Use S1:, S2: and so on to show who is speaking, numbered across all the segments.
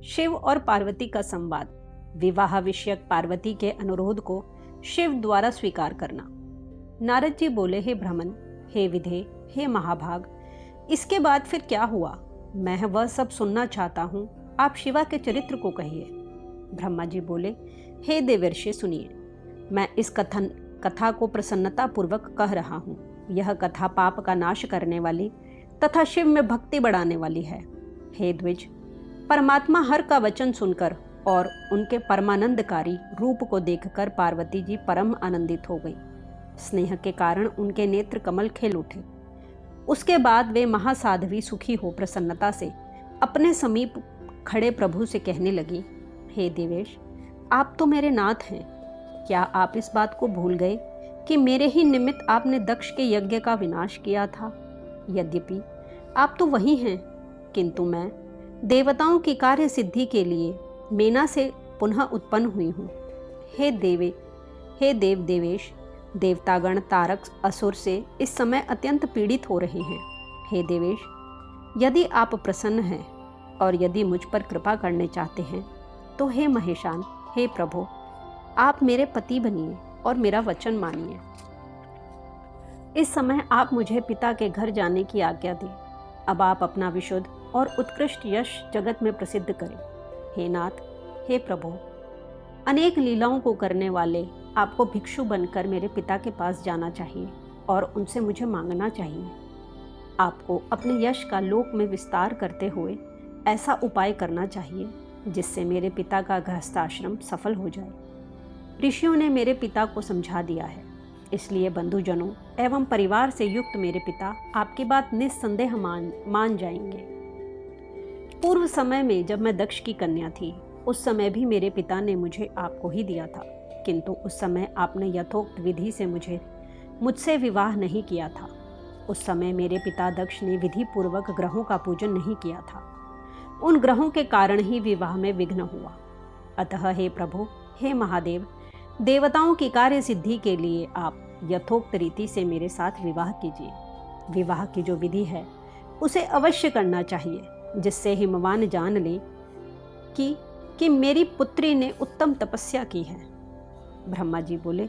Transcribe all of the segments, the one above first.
S1: शिव और पार्वती का संवाद। विवाह विषयक पार्वती के अनुरोध को शिव द्वारा स्वीकार करना। नारद जी बोले, हे ब्राह्मण, हे विधे, हे महाभाग, इसके बाद फिर क्या हुआ? मैं वह सब सुनना चाहता हूँ। आप शिवा के चरित्र को कहिए। ब्रह्मा जी बोले, हे देवर्षि, सुनिए। मैं इस कथा को प्रसन्नता पूर्वक कह रहा हूँ। यह कथा पाप का नाश करने वाली तथा शिव में भक्ति बढ़ाने वाली है। हे द्विज, परमात्मा हर का वचन सुनकर और उनके परमानंदकारी रूप को देखकर पार्वती जी परम आनंदित हो गई। स्नेह के कारण उनके नेत्र कमल खिल उठे। उसके बाद वे महासाध्वी सुखी हो प्रसन्नता से अपने समीप खड़े प्रभु से कहने लगी, हे देवेश, आप तो मेरे नाथ हैं। क्या आप इस बात को भूल गए कि मेरे ही निमित्त आपने दक्ष के यज्ञ का विनाश किया था? यद्यपि आप तो वही हैं, किंतु मैं देवताओं की कार्य सिद्धि के लिए मेना से पुनः उत्पन्न हुई हूँ। हे देवेश, देवतागण तारक असुर से इस समय अत्यंत पीड़ित हो रहे हैं। हे देवेश, यदि आप प्रसन्न हैं और यदि मुझ पर कृपा करने चाहते हैं तो हे महेशान, हे प्रभु, आप मेरे पति बनिए और मेरा वचन मानिए। इस समय आप मुझे पिता के घर जाने की आज्ञा दें। अब आप अपना विशुद्ध और उत्कृष्ट यश जगत में प्रसिद्ध करें। हे नाथ, हे प्रभु, अनेक लीलाओं को करने वाले आपको भिक्षु बनकर मेरे पिता के पास जाना चाहिए और उनसे मुझे मांगना चाहिए। आपको अपने यश का लोक में विस्तार करते हुए ऐसा उपाय करना चाहिए जिससे मेरे पिता का गृहस्थाश्रम सफल हो जाए। ऋषियों ने मेरे पिता को समझा दिया है, इसलिए बंधुजनों एवं परिवार से युक्त मेरे पिता आपकी बात निस्संदेह मान जाएंगे। पूर्व समय में जब मैं दक्ष की कन्या थी, उस समय भी मेरे पिता ने मुझे आपको ही दिया था, किंतु उस समय आपने यथोक्त विधि से मुझसे विवाह नहीं किया था। उस समय मेरे पिता दक्ष ने विधि पूर्वक ग्रहों का पूजन नहीं किया था। उन ग्रहों के कारण ही विवाह में विघ्न हुआ। अतः हे प्रभु, हे महादेव, देवताओं की कार्य सिद्धि के लिए आप यथोक्त रीति से मेरे साथ विवाह कीजिए। विवाह की जो विधि है उसे अवश्य करना चाहिए, जिससे हिमवान जान ले कि मेरी पुत्री ने उत्तम तपस्या की है। ब्रह्मा जी बोले,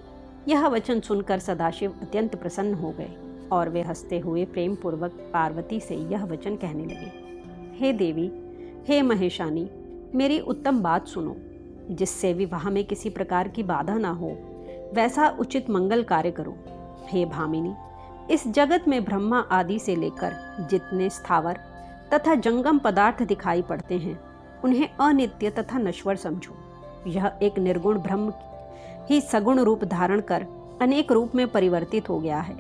S1: यह वचन सुनकर सदाशिव अत्यंत प्रसन्न हो गए और वे हंसते हुए प्रेम पूर्वक पार्वती से यह वचन कहने लगे, हे देवी, हे महेशानी, मेरी उत्तम बात सुनो। जिससे विवाह में किसी प्रकार की बाधा ना हो, वैसा उचित मंगल कार्य करो। हे भामिनी, इस जगत में ब्रह्मा आदि से लेकर जितने स्थावर तथा जंगम पदार्थ दिखाई पड़ते हैं, उन्हें अनित्य तथा नश्वर समझो। यह एक निर्गुण ब्रह्म ही सगुण रूप धारण कर अनेक रूप में परिवर्तित हो गया है।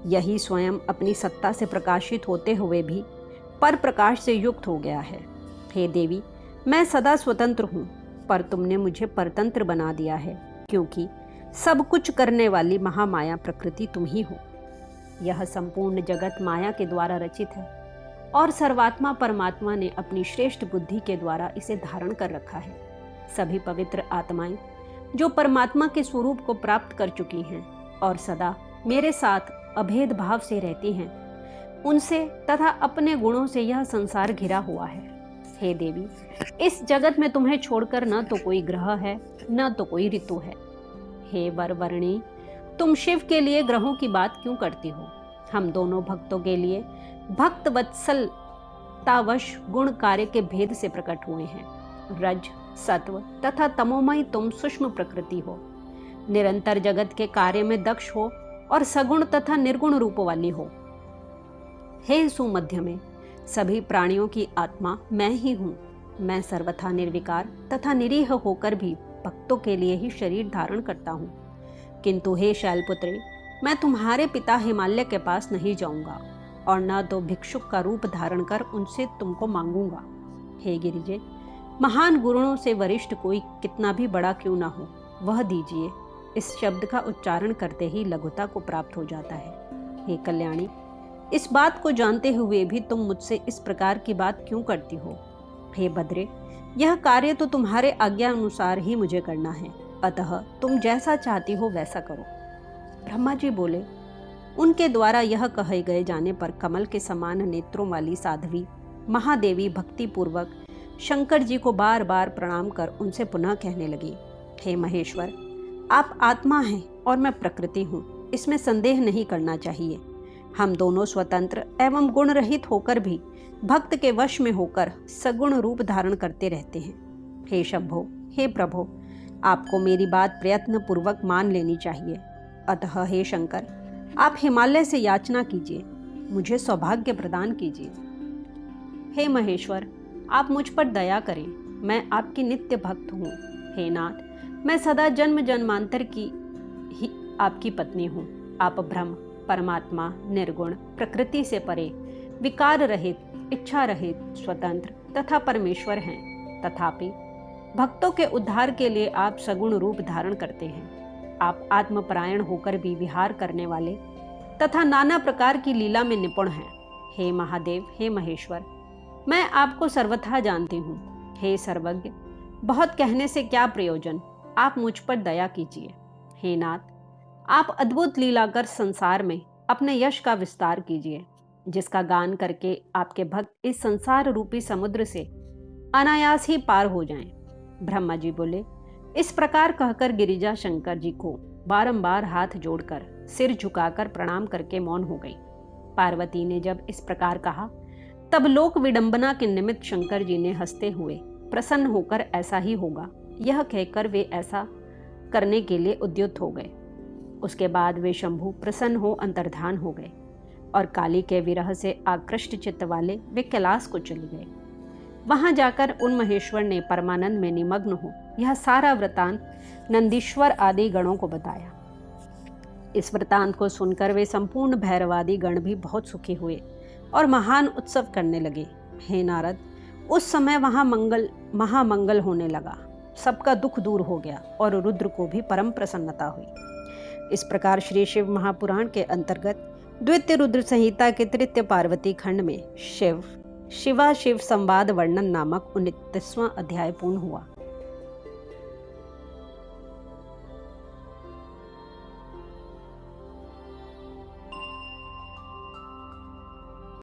S1: यही स्वयं अपनी सत्ता से प्रकाशित होते हुए भी पर प्रकाश से युक्त हो गया है। हे देवी, मैं सदा स्वतंत्र हूँ, पर तुमने मुझे परतंत्र बना दिया है, क्योंकि सब कुछ करने वाली महामाया प्रकृति तुम ही हो। यह संपूर्ण जगत माया के द्वारा रचित है और सर्वात्मा परमात्मा ने अपनी श्रेष्ठ बुद्धि के द्वारा इसे धारण कर रखा है। सभी पवित्र आत्माएं जो परमात्मा के स्वरूप को प्राप्त कर चुकी हैं और सदा मेरे साथ अभेद भाव से रहती हैं, उनसे तथा अपने गुणों से यह संसार घिरा हुआ है। हे देवी, इस जगत में तुम्हें छोड़कर न तो कोई ग्रह है, न तो कोई ऋतु है। हे वरवर्णी, तुम शिव के लिए ग्रहों की बात क्यों करती हो? हम दोनों भक्तों के लिए भक्त वत्सलतावश गुण कार्य के भेद से प्रकट हुए हैं। रज, सत्व तथा तमोमय तुम सूक्ष्म प्रकृति हो। निरंतर जगत के कार्य में दक्ष हो और सगुण तथा निर्गुण रूप वाली हो। हे सुमध्य में, सभी प्राणियों की आत्मा मैं ही हूँ। मैं सर्वथा निर्विकार तथा निरीह होकर भी भक्तों के लिए ही शरीर धारण करता हूँ। किंतु हे शैलपुत्री, मैं तुम्हारे पिता हिमालय के पास नहीं जाऊंगा और न तो भिक्षुक का रूप धारण कर उनसे तुमको मांगूंगा। हे गिरिजे, महान गुरुओं से वरिष्ठ कोई कितना भी बड़ा क्यों ना हो, वह दीजिए। इस शब्द का उच्चारण करते ही लघुता को प्राप्त हो जाता है। हे कल्याणी, इस बात को जानते हुए भी तुम मुझसे इस प्रकार की बात क्यों करती हो? हे भद्रे, यह कार्य तो तुम्हारे आज्ञा अनुसार ही मुझे करना है, अतः तुम जैसा चाहती हो वैसा करो। ब्रह्मा जी बोले, उनके द्वारा यह कहे गए जाने पर कमल के समान नेत्रों वाली साध्वी महादेवी भक्ति पूर्वक शंकर जी को बार बार प्रणाम कर उनसे पुनः कहने लगी, हे महेश्वर, आप आत्मा हैं और मैं प्रकृति हूँ, इसमें संदेह नहीं करना चाहिए। हम दोनों स्वतंत्र एवं गुण रहित होकर भी भक्त के वश में होकर सगुण रूप धारण करते रहते हैं। हे शंभो, हे प्रभो, आपको मेरी बात प्रयत्न पूर्वक मान लेनी चाहिए। अतः हे शंकर, आप हिमालय से याचना कीजिए, मुझे सौभाग्य प्रदान कीजिए। हे महेश्वर, आप मुझ पर दया करें, मैं आपकी नित्य भक्त हूँ। हे नाथ, मैं सदा जन्म जन्मांतर की ही आपकी पत्नी हूँ। आप ब्रह्म, परमात्मा, निर्गुण, प्रकृति से परे, विकार रहित, इच्छा रहित, स्वतंत्र तथा परमेश्वर हैं। तथापि भक्तों के उद्धार के लिए आप सगुण रूप धारण करते हैं। आप आत्मपरायण होकर भी विहार करने वाले तथा नाना प्रकार की लीला में निपुण हैं। हे महादेव, हे महेश्वर, मैं आपको सर्वथा जानती हूँ। हे सर्वज्ञ, बहुत कहने से क्या प्रयोजन, आप मुझ पर दया कीजिए। हे नाथ, आप अद्भुत लीला कर संसार में अपने यश का विस्तार कीजिए, जिसका गान करके आपके भक्त इस संसार रूपी समुद्र से अनायास ही पार हो जाएं। ब्रह्मा जी बोले। इस प्रकार कहकर गिरिजा शंकर जी को बारंबार हाथ जोड़कर सिर झुकाकर प्रणाम करके मौन हो गई। पार्वती ने जब इस प्रकार कहा, तब लोक विडंबना के निमित्त शंकर जी ने हंसते हुए प्रसन्न होकर ऐसा ही होगा यह कहकर वे ऐसा करने के लिए उद्युक्त हो गए। उसके बाद वे शंभु प्रसन्न हो अंतर्धान हो गए और काली के विरह से आकृष्ट चित्त वाले वे कैलाश को चले गए। वहां जाकर उन महेश्वर ने परमानंद में निमग्न हो यह सारा वृतांत नंदीश्वर आदि गणों को बताया। इस वृतांत को सुनकर वे संपूर्ण भैरवादी गण भी बहुत सुखी हुए और महान उत्सव करने लगे। हे नारद, उस समय वहां महामंगल होने लगा, सबका दुख दूर हो गया और रुद्र को भी परम प्रसन्नता हुई। इस प्रकार श्री शिव महापुराण के अंतर्गत द्वितीय रुद्र संहिता के तृतीय पार्वती खंड में शिवा शिव संवाद वर्णन नामक 29वां अध्याय पूर्ण हुआ।